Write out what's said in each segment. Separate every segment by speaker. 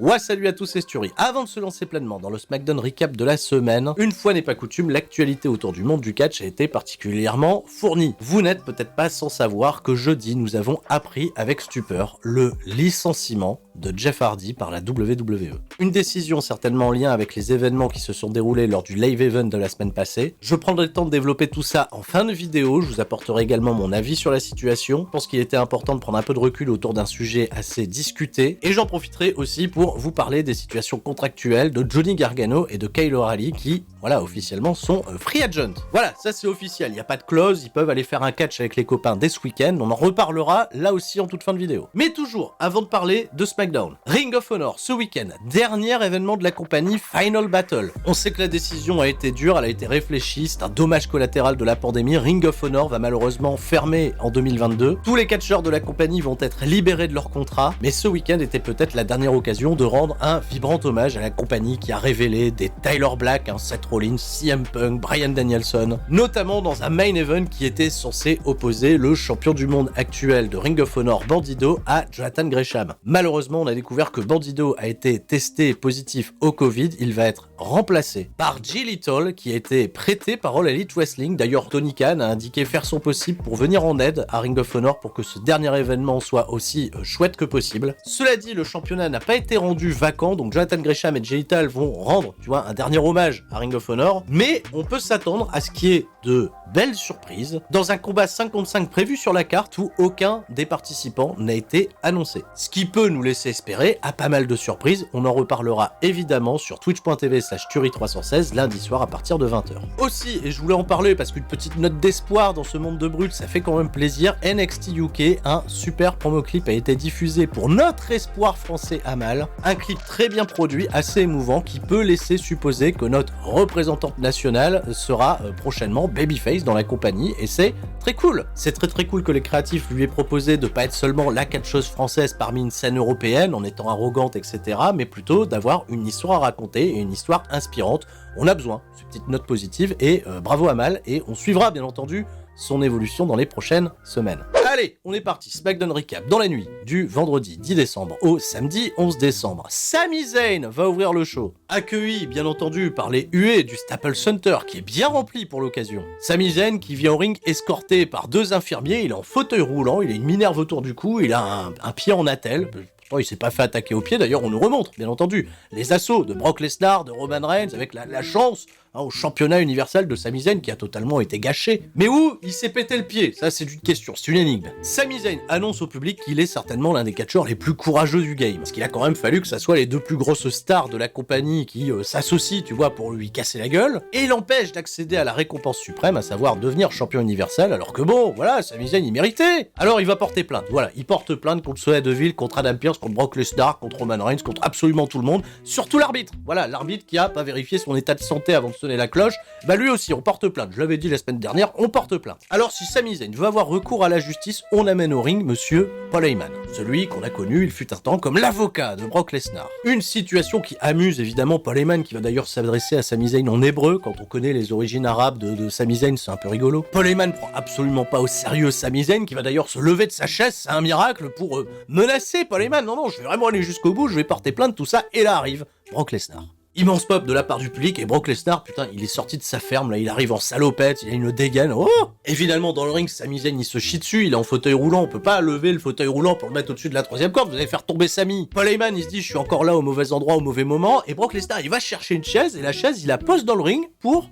Speaker 1: Ouais, salut à tous, c'est Sturi. Avant de se lancer pleinement dans le SmackDown recap de la semaine, une fois n'est pas coutume, l'actualité autour du monde du catch a été particulièrement fournie. Vous n'êtes peut-être pas sans savoir que jeudi, nous avons appris avec stupeur le licenciement de Jeff Hardy par la WWE. Une décision certainement en lien avec les événements qui se sont déroulés lors du live event de la semaine passée. Je prendrai le temps de développer tout ça en fin de vidéo, je vous apporterai également mon avis sur la situation. Je pense qu'il était important de prendre un peu de recul autour d'un sujet assez discuté, et j'en profiterai aussi pour vous parler des situations contractuelles de Johnny Gargano et de Kyle O'Reilly qui, voilà, officiellement sont free agent. Voilà, ça c'est officiel, il n'y a pas de clause, ils peuvent aller faire un catch avec les copains dès ce week-end, on en reparlera là aussi en toute fin de vidéo. Mais toujours, avant de parler de SmackDown, Ring of Honor ce week-end, dernier événement de la compagnie, Final Battle. On sait que la décision a été dure, elle a été réfléchie, c'est un dommage collatéral de la pandémie, Ring of Honor va malheureusement fermer en 2022. Tous les catcheurs de la compagnie vont être libérés de leur contrat, mais ce week-end était peut-être la dernière occasion de rendre un vibrant hommage à la compagnie qui a révélé des Tyler Black, Seth Rollins, CM Punk, Bryan Danielson, notamment dans un main event qui était censé opposer le champion du monde actuel de Ring of Honor, Bandido, à Jonathan Gresham. Malheureusement, on a découvert que Bandido a été testé positif au Covid, il va être remplacé par Jay Lethal qui a été prêté par All Elite Wrestling. D'ailleurs, Tony Khan a indiqué faire son possible pour venir en aide à Ring of Honor pour que ce dernier événement soit aussi chouette que possible. Cela dit, le championnat n'a pas été rendu vacant, donc Jonathan Gresham et Jay Lethal vont rendre, tu vois, un dernier hommage à Ring of Honor, mais on peut s'attendre à ce qu'il y ait de belles surprises dans un combat 5 contre 5 prévu sur la carte où aucun des participants n'a été annoncé. Ce qui peut nous laisser espérer à pas mal de surprises, on en reparlera évidemment sur twitch.tv/Turi316 lundi soir à partir de 20h. Aussi, et je voulais en parler parce qu'une petite note d'espoir dans ce monde de brut, ça fait quand même plaisir, NXT UK, un super promo clip a été diffusé pour notre espoir français Amal, un clip très bien produit, assez émouvant, qui peut laisser supposer que notre représentante nationale sera prochainement babyface dans la compagnie, et c'est très cool. C'est très cool que les créatifs lui aient proposé de pas être seulement la catcheuse française parmi une scène européenne en étant arrogante, etc., mais plutôt d'avoir une histoire à raconter et une histoire inspirante. On a besoin de cette petite note positive, et bravo Amal, et on suivra bien entendu son évolution dans les prochaines semaines. Allez, on est parti, SmackDown Recap dans la nuit du vendredi 10 décembre au samedi 11 décembre. Sami Zayn va ouvrir le show, accueilli bien entendu par les huées du Staples Center qui est bien rempli pour l'occasion. Sami Zayn qui vient au ring escorté par deux infirmiers, il est en fauteuil roulant, il a une minerve autour du cou, il a un pied en attelle. Il s'est pas fait attaquer au pied, d'ailleurs on nous remontre, bien entendu, les assauts de Brock Lesnar, de Roman Reigns, avec la chance au championnat universel de Sami Zayn qui a totalement été gâché. Mais où il s'est pété le pied? Ça c'est une question, c'est une énigme. Sami Zayn annonce au public qu'il est certainement l'un des catcheurs les plus courageux du game, parce qu'il a quand même fallu que ça soit les deux plus grosses stars de la compagnie qui s'associent, tu vois, pour lui casser la gueule, et l'empêche d'accéder à la récompense suprême, à savoir devenir champion universel, alors que bon, voilà, Sami Zayn il méritait. Alors il va porter plainte, voilà, il porte plainte contre Sonya Deville, contre Adam Pearce, contre Brock Lesnar, contre Roman Reigns, contre absolument tout le monde, surtout l'arbitre. Voilà, l'arbitre qui a pas vérifié son état de santé avant de sonner la cloche, bah lui aussi on porte plainte, je l'avais dit la semaine dernière, on porte plainte. Alors si Sami Zayn veut avoir recours à la justice, on amène au ring monsieur Paul Heyman, celui qu'on a connu il fut un temps comme l'avocat de Brock Lesnar. Une situation qui amuse évidemment Paul Heyman, qui va d'ailleurs s'adresser à Sami Zayn en hébreu, quand on connaît les origines arabes de Sami Zayn, c'est un peu rigolo. Paul Heyman prend absolument pas au sérieux Sami Zayn, qui va d'ailleurs se lever de sa chaise, c'est un miracle, pour menacer Paul Heyman. Non, je vais vraiment aller jusqu'au bout, je vais porter plainte, tout ça, et là arrive Brock Lesnar. Immense pop de la part du public, et Brock Lesnar, putain, il est sorti de sa ferme, là, il arrive en salopette, il a une dégaine, oh. Et finalement, dans le ring, Sami Zayn, il se chie dessus, il est en fauteuil roulant, on peut pas lever le fauteuil roulant pour le mettre au-dessus de la troisième corde, vous allez faire tomber Sami. Paul Heyman, il se dit, je suis encore là au mauvais endroit, au mauvais moment, et Brock Lesnar, il va chercher une chaise, et la chaise, il la pose dans le ring pour,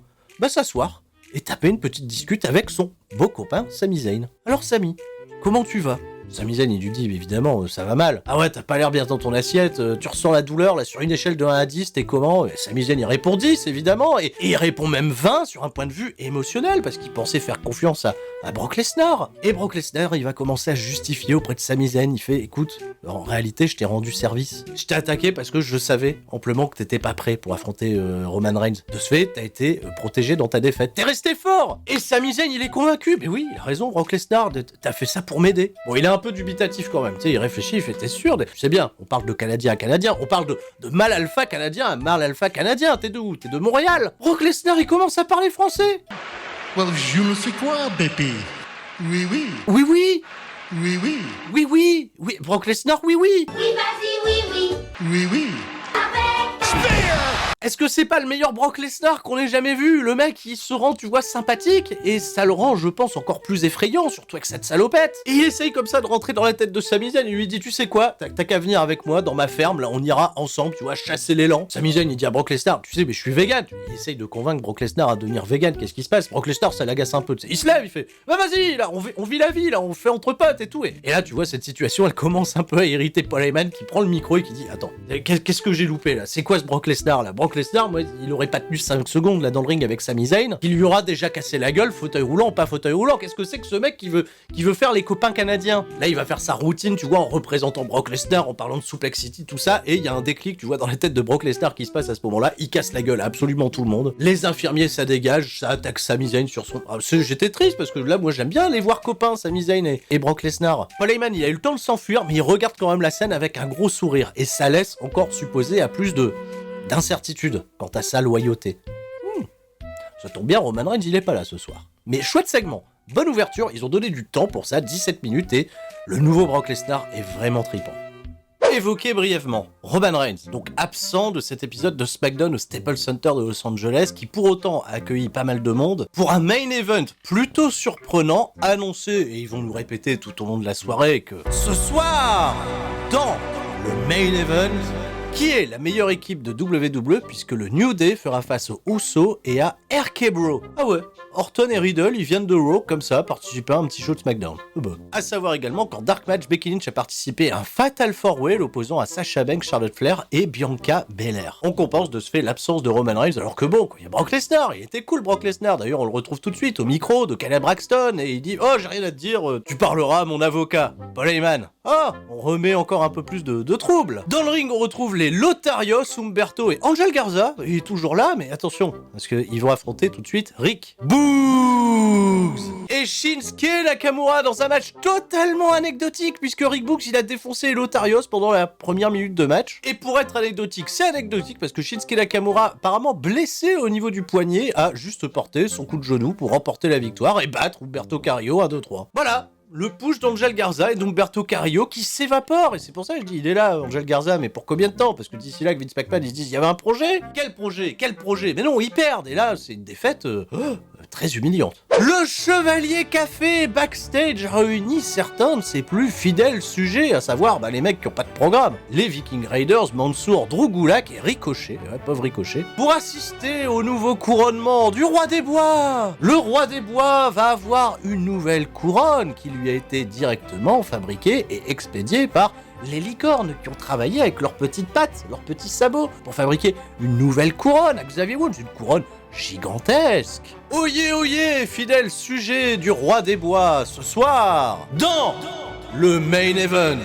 Speaker 1: s'asseoir, et taper une petite discute avec son beau copain, Sami Zayn. Alors Sami, comment tu vas? Sami Zayn, il lui dit, évidemment, ça va mal. Ah ouais, t'as pas l'air bien dans ton assiette, tu ressens la douleur, là, sur une échelle de 1 à 10, t'es comment? Et Sami Zayn, il répond 10, évidemment, et il répond même 20 sur un point de vue émotionnel, parce qu'il pensait faire confiance à Brock Lesnar. Et Brock Lesnar, il va commencer à justifier auprès de Sami Zayn, il fait, écoute, en réalité, je t'ai rendu service. Je t'ai attaqué parce que je savais amplement que t'étais pas prêt pour affronter Roman Reigns. De ce fait, t'as été protégé dans ta défaite. T'es resté fort! Et Sami Zayn, il est convaincu. Mais oui, il a raison, Brock Lesnar, t'as fait ça pour m'aider. Bon, il est un peu dubitatif quand même, tu sais, il réfléchit, il fait, t'es sûr? Tu sais bien, on parle de Canadien à Canadien, on parle de mal alpha canadien à mal alpha canadien, t'es d'où? T'es de Montréal? Brock Lesnar, il commence à parler français.
Speaker 2: Well, je ne sais quoi, bébé. Oui, oui.
Speaker 1: Oui, oui.
Speaker 2: Oui, oui.
Speaker 1: Oui, oui. Oui, Brock Lesnar, oui, oui.
Speaker 3: Oui, vas-y, oui, oui.
Speaker 2: Oui, oui.
Speaker 1: Est-ce que c'est pas le meilleur Brock Lesnar qu'on ait jamais vu? Le mec, il se rend, tu vois, sympathique, et ça le rend, je pense, encore plus effrayant, surtout avec cette salopette. Et il essaye comme ça de rentrer dans la tête de Sami Zayn, il lui dit, tu sais quoi, t'as qu'à venir avec moi dans ma ferme, là, on ira ensemble, tu vois, chasser l'élan. Sami Zayn, il dit à Brock Lesnar, tu sais, mais je suis vegan. Il essaye de convaincre Brock Lesnar à devenir vegan, qu'est-ce qui se passe? Brock Lesnar, ça l'agace un peu, tu sais. Il se lève, il fait, bah vas-y, là, on vit la vie, là, on fait entre potes et tout. Et là, tu vois, cette situation, elle commence un peu à irriter Paul Heyman, qui prend le micro et qui dit, attends, qu'est-ce que j'ai loupé, là? C'est quoi ce Brock Lesnar, là? Brock Lesnar, moi, il aurait pas tenu 5 secondes là dans le ring avec Sami Zayn, il lui aura déjà cassé la gueule, fauteuil roulant, pas fauteuil roulant. Qu'est-ce que c'est que ce mec qui veut faire les copains canadiens? Là, il va faire sa routine, tu vois, en représentant Brock Lesnar, en parlant de Suplex City, tout ça, et il y a un déclic, tu vois, dans la tête de Brock Lesnar qui se passe à ce moment-là. Il casse la gueule à absolument tout le monde. Les infirmiers, ça dégage, ça attaque Sami Zayn sur son... J'étais triste parce que là, moi, j'aime bien les voir copains, Sami Zayn et Brock Lesnar. Paul Heyman, il a eu le temps de s'enfuir, mais il regarde quand même la scène avec un gros sourire, et ça laisse encore supposer à plus d'incertitude quant à sa loyauté. Ça tombe bien, Roman Reigns, il est pas là ce soir. Mais chouette segment, bonne ouverture, ils ont donné du temps pour ça, 17 minutes, et le nouveau Brock Lesnar est vraiment tripant. Évoqué brièvement, Roman Reigns, donc absent de cet épisode de SmackDown au Staples Center de Los Angeles, qui pour autant a accueilli pas mal de monde, pour un main event plutôt surprenant, annoncé, et ils vont nous répéter tout au long de la soirée, que ce soir, dans le main event, qui est la meilleure équipe de WWE puisque le New Day fera face aux Usos et à RK Bro. Ah ouais, Orton et Riddle, ils viennent de Raw comme ça, participer à un petit show de SmackDown. A savoir également qu'en Dark Match, Becky Lynch a participé à un Fatal 4-Way l'opposant à Sasha Banks, Charlotte Flair et Bianca Belair. On compense de ce fait l'absence de Roman Reigns alors que bon, il y a Brock Lesnar, il était cool Brock Lesnar, d'ailleurs on le retrouve tout de suite au micro de Caleb Braxton et il dit « Oh, j'ai rien à te dire, tu parleras à mon avocat, Paul Heyman. » Oh, on remet encore un peu plus de trouble. Dans le ring, on retrouve les Lotharios, Humberto et Angel Garza. Il est toujours là, mais attention, parce qu'ils vont affronter tout de suite Rick Boogs et Shinsuke Nakamura dans un match totalement anecdotique, puisque Rick Boogs, il a défoncé les Lotharios pendant la première minute de match. Et pour être anecdotique, c'est anecdotique, parce que Shinsuke Nakamura, apparemment blessé au niveau du poignet, a juste porté son coup de genou pour remporter la victoire et battre Humberto Carrillo 1-2-3. Voilà. Le push d'Angel Garza et d'Humberto Carrillo qui s'évapore, et c'est pour ça que je dis, il est là, Angel Garza, mais pour combien de temps? Parce que d'ici là, que Vince McMahon, ils se disent, il y avait un projet? Quel projet? Quel projet? Mais non, ils perdent, et là, c'est une défaite très humiliante. Le Chevalier Café backstage réunit certains de ses plus fidèles sujets, à savoir les mecs qui ont pas de programme. Les Viking Raiders, Mansour, Drew Gulak et Ricochet, pauvre Ricochet, pour assister au nouveau couronnement du Roi des Bois. Le Roi des Bois va avoir une nouvelle couronne qui lui a été directement fabriquée et expédiée par les licornes qui ont travaillé avec leurs petites pattes, leurs petits sabots, pour fabriquer une nouvelle couronne à Xavier Woods, une couronne gigantesque. Oyez, oyez, fidèle sujet du Roi des Bois, ce soir, dans le main event.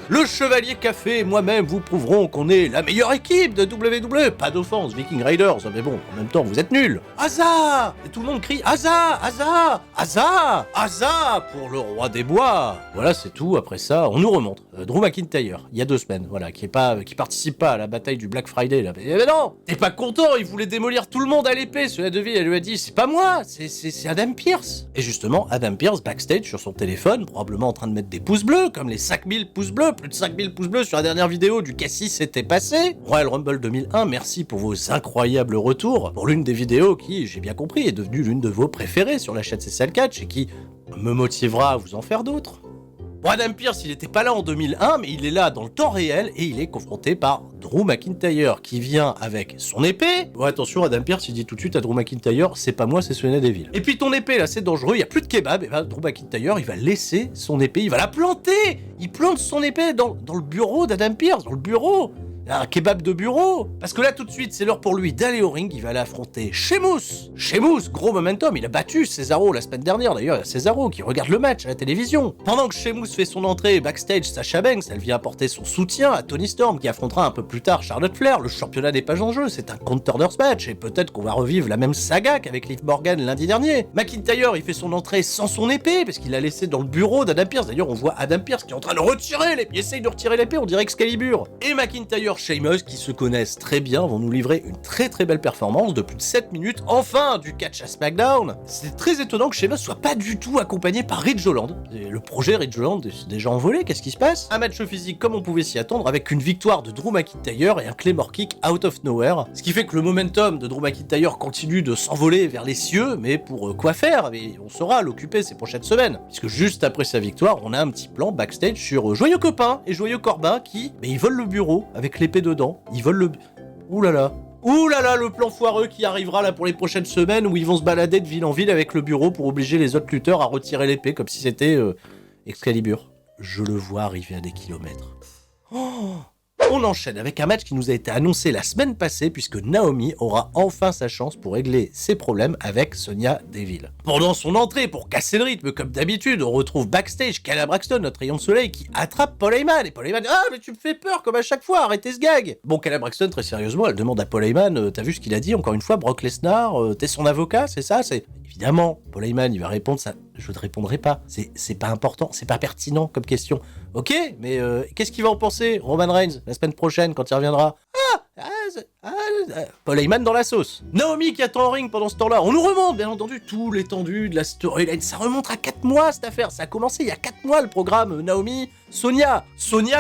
Speaker 1: Le Chevalier Café et moi-même vous prouverons qu'on est la meilleure équipe de WWE. Pas d'offense, Viking Raiders, mais bon, en même temps, vous êtes nuls. Hazard! Et tout le monde crie Hazard! Hazard! Hazard! Hazard pour le Roi des Bois. Voilà, c'est tout. Après ça, on nous remonte. Drew McIntyre, il y a 2 semaines, voilà, qui participe pas à la bataille du Black Friday, là. Mais non! T'es pas content, il voulait démolir tout le monde à l'épée. Cela Deville, elle lui a dit, c'est pas moi, c'est Adam Pearce. Et justement, Adam Pearce, backstage sur son téléphone, probablement en train de mettre des pouces bleus, comme les 5000 pouces bleus, plus de 5000 pouces bleus sur la dernière vidéo du Cassis s'était passé. Royal Rumble 2001, merci pour vos incroyables retours, pour l'une des vidéos qui, j'ai bien compris, est devenue l'une de vos préférées sur la chaîne CCL Catch et qui me motivera à vous en faire d'autres. Bon, Adam Pearce, il était pas là en 2001, mais il est là dans le temps réel et il est confronté par Drew McIntyre qui vient avec son épée. Bon, attention, Adam Pearce, il dit tout de suite à Drew McIntyre, c'est pas moi, c'est Sonya Deville. Et puis ton épée là, c'est dangereux, il y a plus de kebab, et ben Drew McIntyre, il va laisser son épée, il va la planter. Il plante son épée dans le bureau d'Adam Pearce, dans le bureau. Un kebab de bureau. Parce que là, tout de suite, c'est l'heure pour lui d'aller au ring. Il va aller affronter Sheamus. Sheamus, gros momentum. Il a battu Cesaro la semaine dernière. D'ailleurs, il y a Cesaro qui regarde le match à la télévision. Pendant que Sheamus fait son entrée backstage, Sasha Banks, elle vient apporter son soutien à Toni Storm qui affrontera un peu plus tard Charlotte Flair. Le championnat n'est pas en jeu. C'est un contenders match. Et peut-être qu'on va revivre la même saga qu'avec Liv Morgan lundi dernier. McIntyre, il fait son entrée sans son épée parce qu'il l'a laissé dans le bureau d'Adam Pearce. D'ailleurs, on voit Adam Pearce qui est en train de retirer l'épée. Il essaye de retirer l'épée, on dirait Excalibur. Et McIntyre Alors Sheamus, qui se connaissent très bien, vont nous livrer une très très belle performance de plus de 7 minutes, enfin du catch à SmackDown. C'est très étonnant que Sheamus soit pas du tout accompagné par Ridge Holland. Et le projet Ridge Holland est déjà envolé, qu'est-ce qui se passe? Un match physique comme on pouvait s'y attendre, avec une victoire de Drew McIntyre et un Claymore Kick out of nowhere, ce qui fait que le momentum de Drew McIntyre continue de s'envoler vers les cieux, mais pour quoi faire? Mais on saura l'occuper ces prochaines semaines, puisque juste après sa victoire, on a un petit plan backstage sur Joyeux Copain et Joyeux Corbin qui, ils volent le bureau avec l'épée dedans, ils volent le... Ouh là là, le plan foireux qui arrivera là pour les prochaines semaines où ils vont se balader de ville en ville avec le bureau pour obliger les autres lutteurs à retirer l'épée comme si c'était Excalibur. Je le vois arriver à des kilomètres. Oh, on enchaîne avec un match qui nous a été annoncé la semaine passée puisque Naomi aura enfin sa chance pour régler ses problèmes avec Sonya Deville. Pendant son entrée, pour casser le rythme comme d'habitude, on retrouve backstage Kayla Braxton, notre rayon de soleil, qui attrape Paul Heyman. Et Paul Heyman, ah mais tu me fais peur comme à chaque fois, arrêtez ce gag. Bon, Kayla Braxton, très sérieusement, elle demande à Paul Heyman, t'as vu ce qu'il a dit encore une fois, Brock Lesnar, t'es son avocat, c'est ça? C'est évidemment, Paul Heyman, il va répondre ça. Je ne répondrai pas. C'est pas important, c'est pas pertinent comme question. Ok, mais qu'est-ce qu'il va en penser, Roman Reigns, la semaine prochaine, quand il reviendra? Paul Heyman dans la sauce. Naomi qui attend en ring pendant ce temps-là. On nous remonte, bien entendu, tout l'étendue de la storyline. Ça remonte à 4 mois, cette affaire. Ça a commencé il y a 4 mois, le programme. Naomi, Sonya,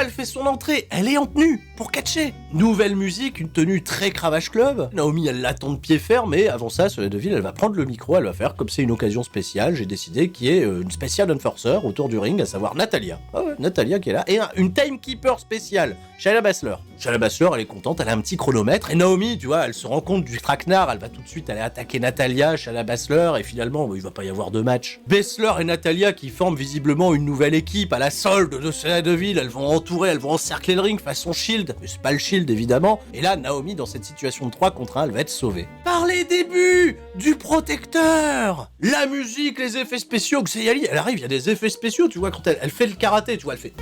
Speaker 1: elle fait son entrée. Elle est en tenue pour catcher. Nouvelle musique, une tenue très Cravache Club. Naomi, elle l'attend de pied ferme, mais avant ça, Sonya Deville, elle va prendre le micro, elle va faire comme c'est une occasion spéciale. J'ai décidé qu'il y ait une spéciale enforcer autour du ring, à savoir Natalya. Ah ouais, Natalya qui est là. Et une timekeeper spéciale, Shayna Baszler. Shayna Baszler, elle est contente, elle a un petit chronomètre. Et Naomi, tu vois, elle se rend compte du traquenard, elle va tout de suite aller attaquer Natalya, Shayna Baszler, et finalement, il va pas y avoir de match. Baszler et Natalya qui forment visiblement une nouvelle équipe à la solde de Sonya Deville, elles vont entourer, elles vont encercler le ring façon Shield, mais c'est pas le Shield évidemment. Et là, Naomi, dans cette situation de 3 contre 1, elle va être sauvée. Par les débuts du protecteur, la musique, les effets spéciaux, Xayali, elle arrive, il y a des effets spéciaux, tu vois, quand elle fait le karaté, tu vois, elle fait...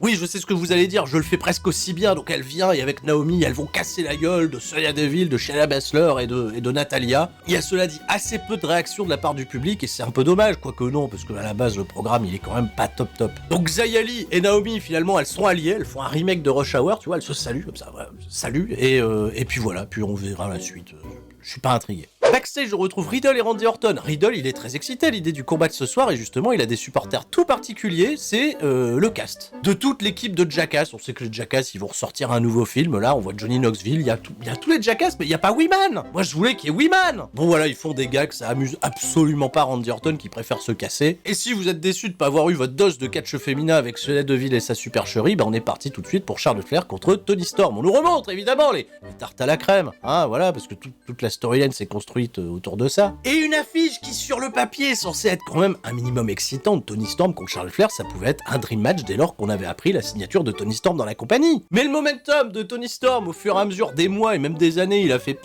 Speaker 1: Oui, je sais ce que vous allez dire, je le fais presque aussi bien, donc elle vient et avec Naomi, elles vont casser la gueule de Sonya Deville, de Shayna Baszler et de Natalya. Il y a cela dit assez peu de réactions de la part du public et c'est un peu dommage, quoique non, parce que à la base le programme il est quand même pas top. Donc Xayali et Naomi finalement elles sont alliées, elles font un remake de Rush Hour, tu vois, elles se saluent comme ça, voilà, salut et puis voilà, puis on verra la suite. Je suis pas intrigué. Backstage, je retrouve Riddle et Randy Orton. Riddle, il est très excité à l'idée du combat de ce soir et justement, il a des supporters tout particuliers, c'est le cast. De toute l'équipe de Jackass, on sait que les Jackass, ils vont ressortir un nouveau film, là, on voit Johnny Knoxville, il y a tous les Jackass, mais il y a pas Weeman. Moi, je voulais qu'il y ait Weeman. Bon, voilà, ils font des gags, ça amuse absolument pas Randy Orton qui préfère se casser. Et si vous êtes déçus de pas avoir eu votre dose de catch féminin avec Sonya Deville et sa supercherie, on est parti tout de suite pour Charlotte Flair contre Toni Storm. On nous remonte, évidemment, les tartes à la crème, hein, voilà, parce que toute la storyline s'est construite autour de ça. Et une affiche qui, sur le papier, est censée être quand même un minimum excitante. Toni Storm contre Charlotte Flair, ça pouvait être un dream match dès lors qu'on avait appris la signature de Toni Storm dans la compagnie. Mais le momentum de Toni Storm, au fur et à mesure des mois et même des années, il a fait...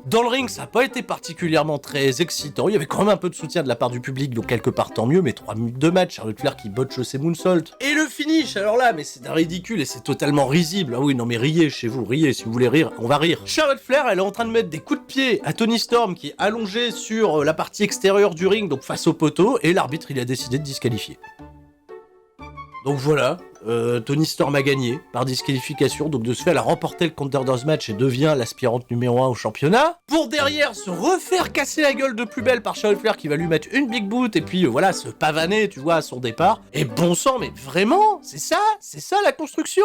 Speaker 1: Dans le ring, ça n'a pas été particulièrement très excitant. Il y avait quand même un peu de soutien de la part du public, donc quelque part tant mieux, mais 3 minutes de match, Charlotte Flair qui botche ses moonsaults. Et le finish, alors là, mais c'est un ridicule et c'est totalement risible. Ah oui, non mais riez chez vous, riez, si vous voulez rire, on va rire. Charlotte Flair, elle est en train de mettre des coups de pied à Toni Storm qui est allongée sur la partie extérieure du ring, donc face au poteau, et l'arbitre, il a décidé de disqualifier. Donc voilà, Toni Storm a gagné par disqualification, donc de ce fait elle a remporté le Contender match et devient l'aspirante numéro 1 au championnat, pour derrière se refaire casser la gueule de plus belle par Charlotte Flair qui va lui mettre une big boot et puis voilà, se pavaner, tu vois, à son départ. Et bon sang, mais vraiment, c'est ça la construction.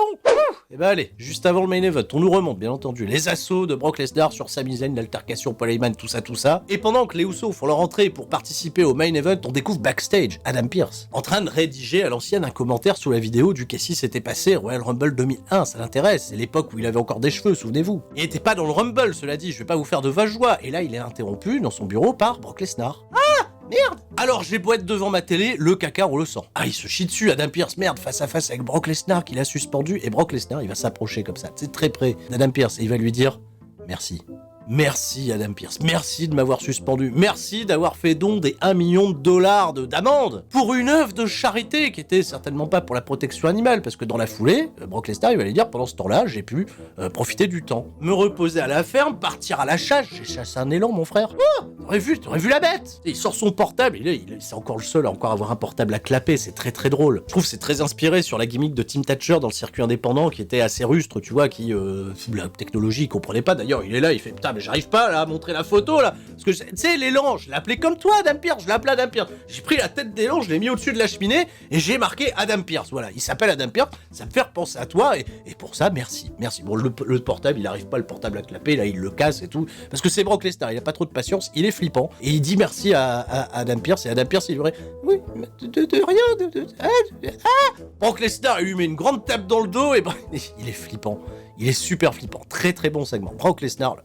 Speaker 1: Et ben allez, juste avant le main event, on nous remonte bien entendu les assauts de Brock Lesnar sur Sami Zayn, l'altercation Paul Heyman, tout ça. Et pendant que les Usos font leur entrée pour participer au main event, on découvre backstage Adam Pearce en train de rédiger à l'ancienne un commentaire sous la vidéo du Casey s'était passé Royal Rumble 2001, ça l'intéresse, c'est l'époque où il avait encore des cheveux, souvenez-vous. Il était pas dans le Rumble, cela dit, je vais pas vous faire de vache joie, et là il est interrompu dans son bureau par Brock Lesnar. Ah merde. Alors j'ai beau être devant ma télé, le caca roule le sang. Ah, il se chie dessus, Adam Pearce, merde, face à face avec Brock Lesnar qui l'a suspendu, et Brock Lesnar il va s'approcher comme ça, c'est très près d'Adam Pearce, et il va lui dire merci. Merci Adam Pearce, merci de m'avoir suspendu, merci d'avoir fait don des 1 million de dollars d'amende pour une œuvre de charité qui était certainement pas pour la protection animale, parce que dans la foulée, Brock Lesnar il va aller dire pendant ce temps-là, j'ai pu profiter du temps, me reposer à la ferme, partir à la chasse, j'ai chassé un élan mon frère. Oh, t'aurais vu la bête. Il sort son portable, c'est encore le seul à encore avoir un portable à clapper, c'est très très drôle. Je trouve que c'est très inspiré sur la gimmick de Tim Thatcher dans le circuit indépendant qui était assez rustre, tu vois, qui la technologie il comprenait pas. D'ailleurs il est là, il fait putain mais j'arrive pas là à montrer la photo là, parce que tu sais l'élan, je l'ai appelé comme toi Adam Pearce, je l'ai appelé Adam Pearce. J'ai pris la tête d'élan, je l'ai mis au-dessus de la cheminée et j'ai marqué Adam Pearce. Voilà, il s'appelle Adam Pearce, ça me fait repenser à toi et pour ça merci. Bon le portable il arrive pas le portable à clapper, là il le casse et tout, parce que c'est Brock Lesnar, il a pas trop de patience, il est flippant et il dit merci à Adam Pearce et Adam Pearce il lui dit oui de rien Brock Lesnar il lui met une grande tape dans le dos et il est flippant. Il est super flippant, très très bon segment. Brock Lesnar, là.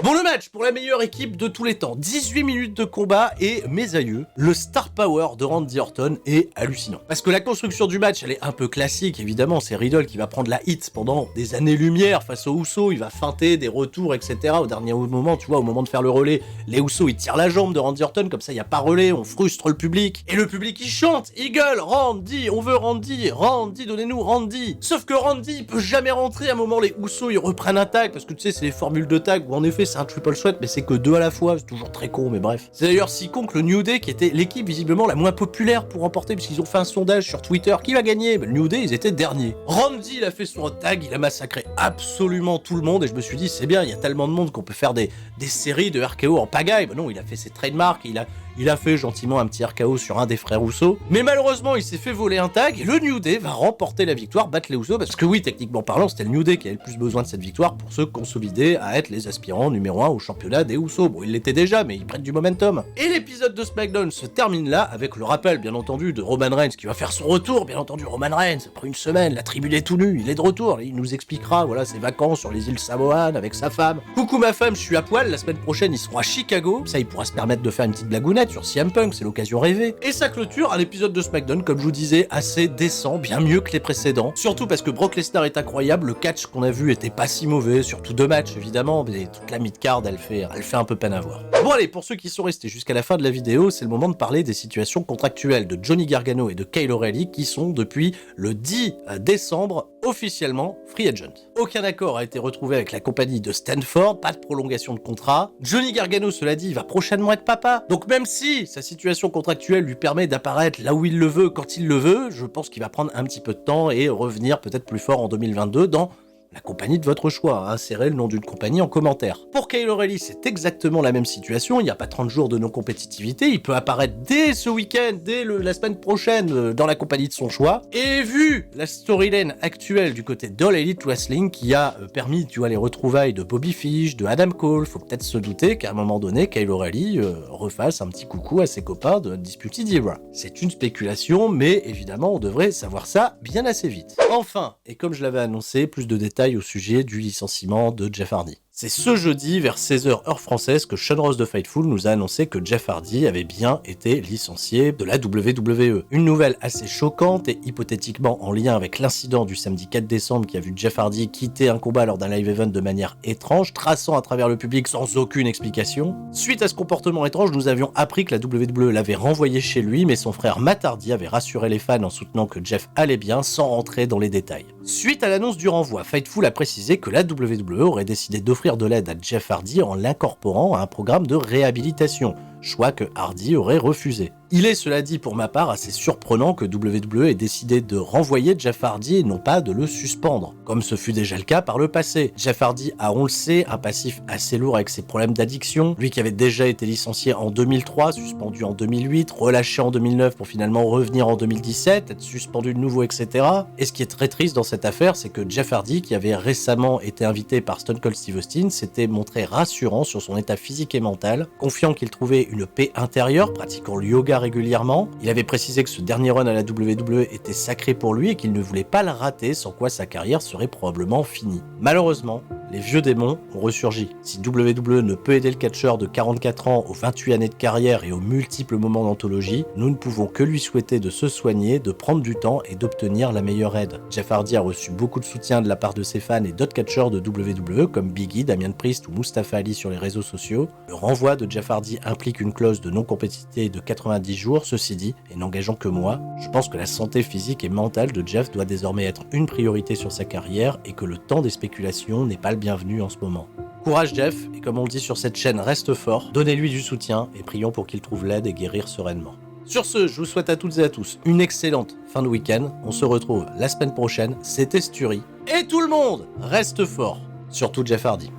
Speaker 1: Bon, le match pour la meilleure équipe de tous les temps. 18 minutes de combat et mes aïeux, le star power de Randy Orton est hallucinant. Parce que la construction du match, elle est un peu classique, évidemment. C'est Riddle qui va prendre la hit pendant des années-lumière face aux Usos. Il va feinter des retours, etc. Au dernier moment, tu vois, au moment de faire le relais, les Usos, ils tirent la jambe de Randy Orton. Comme ça, il n'y a pas relais, on frustre le public. Et le public, il chante, il gueule, Randy, on veut Randy, Randy, donnez-nous Randy. Sauf que Randy, il peut jamais rentrer à un moment. Les Usos ils reprennent un tag parce que tu sais c'est les formules de tag où en effet c'est un triple sweat mais c'est que 2 à la fois, c'est toujours très con mais bref. C'est d'ailleurs si con que le New Day qui était l'équipe visiblement la moins populaire pour remporter puisqu'ils ont fait un sondage sur Twitter qui va gagner, le New Day ils étaient derniers. Randy il a fait son tag, il a massacré absolument tout le monde et je me suis dit c'est bien, il y a tellement de monde qu'on peut faire des séries de RKO en pagaille. Ben non, il a fait ses trademarks, il a fait gentiment un petit RKO sur un des frères Usos. Mais malheureusement, il s'est fait voler un tag et le New Day va remporter la victoire, battre les Usos. Parce que oui, techniquement parlant, c'était le New Day qui avait le plus besoin de cette victoire pour se consolider à être les aspirants numéro 1 au championnat des Usos. Bon, ils l'étaient déjà, mais ils prennent du momentum. Et l'épisode de SmackDown se termine là avec le rappel, bien entendu, de Roman Reigns qui va faire son retour. Bien entendu, Roman Reigns, après une semaine, la tribu est tout nu, il est de retour. Il nous expliquera, voilà, ses vacances sur les îles Samoan avec sa femme. Coucou ma femme, je suis à poil. La semaine prochaine, ils seront à Chicago. Ça, il pourra se permettre de faire une petite blagounette sur CM Punk, c'est l'occasion rêvée. Et ça clôture un épisode de SmackDown, comme je vous disais, assez décent, bien mieux que les précédents. Surtout parce que Brock Lesnar est incroyable, le catch qu'on a vu était pas si mauvais, surtout 2 matchs évidemment, mais toute la mid-card elle fait un peu peine à voir. Bon allez, pour ceux qui sont restés jusqu'à la fin de la vidéo, c'est le moment de parler des situations contractuelles de Johnny Gargano et de Kyle O'Reilly qui sont depuis le 10 décembre officiellement free agent. Aucun accord a été retrouvé avec la compagnie de Stanford, pas de prolongation de contrat. Johnny Gargano, cela dit, va prochainement être papa, donc même si sa situation contractuelle lui permet d'apparaître là où il le veut, quand il le veut, je pense qu'il va prendre un petit peu de temps et revenir peut-être plus fort en 2022 dans la compagnie de votre choix, insérez le nom d'une compagnie en commentaire. Pour Kyle O'Reilly, c'est exactement la même situation, il n'y a pas 30 jours de non-compétitivité, il peut apparaître dès ce week-end, dès la semaine prochaine dans la compagnie de son choix. Et vu la storyline actuelle du côté d'All Elite Wrestling qui a permis, tu vois, les retrouvailles de Bobby Fish, de Adam Cole, faut peut-être se douter qu'à un moment donné, Kyle O'Reilly refasse un petit coucou à ses copains de Undisputed Era. C'est une spéculation, mais évidemment, on devrait savoir ça bien assez vite. Enfin, et comme je l'avais annoncé, plus de détails au sujet du licenciement de Jeff Hardy. C'est ce jeudi, vers 16h heure française, que Sean Ross de Fightful nous a annoncé que Jeff Hardy avait bien été licencié de la WWE. Une nouvelle assez choquante et hypothétiquement en lien avec l'incident du samedi 4 décembre qui a vu Jeff Hardy quitter un combat lors d'un live event de manière étrange, traçant à travers le public sans aucune explication. Suite à ce comportement étrange, nous avions appris que la WWE l'avait renvoyé chez lui, mais son frère Matt Hardy avait rassuré les fans en soutenant que Jeff allait bien sans rentrer dans les détails. Suite à l'annonce du renvoi, Fightful a précisé que la WWE aurait décidé d'offrir de l'aide à Jeff Hardy en l'incorporant à un programme de réhabilitation, choix que Hardy aurait refusé. Il est, cela dit pour ma part, assez surprenant que WWE ait décidé de renvoyer Jeff Hardy et non pas de le suspendre, comme ce fut déjà le cas par le passé. Jeff Hardy a, on le sait, un passif assez lourd avec ses problèmes d'addiction, lui qui avait déjà été licencié en 2003, suspendu en 2008, relâché en 2009 pour finalement revenir en 2017, être suspendu de nouveau, etc. Et ce qui est très triste dans cette affaire, c'est que Jeff Hardy, qui avait récemment été invité par Stone Cold Steve Austin, s'était montré rassurant sur son état physique et mental, confiant qu'il trouvait une paix intérieure, pratiquant le yoga régulièrement. Il avait précisé que ce dernier run à la WWE était sacré pour lui et qu'il ne voulait pas le rater, sans quoi sa carrière serait probablement finie. Malheureusement, les vieux démons ont ressurgi. Si WWE ne peut aider le catcheur de 44 ans aux 28 années de carrière et aux multiples moments d'anthologie, nous ne pouvons que lui souhaiter de se soigner, de prendre du temps et d'obtenir la meilleure aide. Jeff Hardy a reçu beaucoup de soutien de la part de ses fans et d'autres catcheurs de WWE comme Big E, Damian Priest ou Mustafa Ali sur les réseaux sociaux. Le renvoi de Jeff Hardy implique une clause de non-compétitivité de 90 jours, ceci dit, et n'engageant que moi, je pense que la santé physique et mentale de Jeff doit désormais être une priorité sur sa carrière et que le temps des spéculations n'est pas le bienvenu en ce moment. Courage Jeff, et comme on le dit sur cette chaîne, reste fort, donnez-lui du soutien et prions pour qu'il trouve l'aide et guérir sereinement. Sur ce, je vous souhaite à toutes et à tous une excellente fin de week-end. On se retrouve la semaine prochaine, c'était Sturi. Et tout le monde reste fort, surtout Jeff Hardy.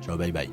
Speaker 1: Ciao, bye bye.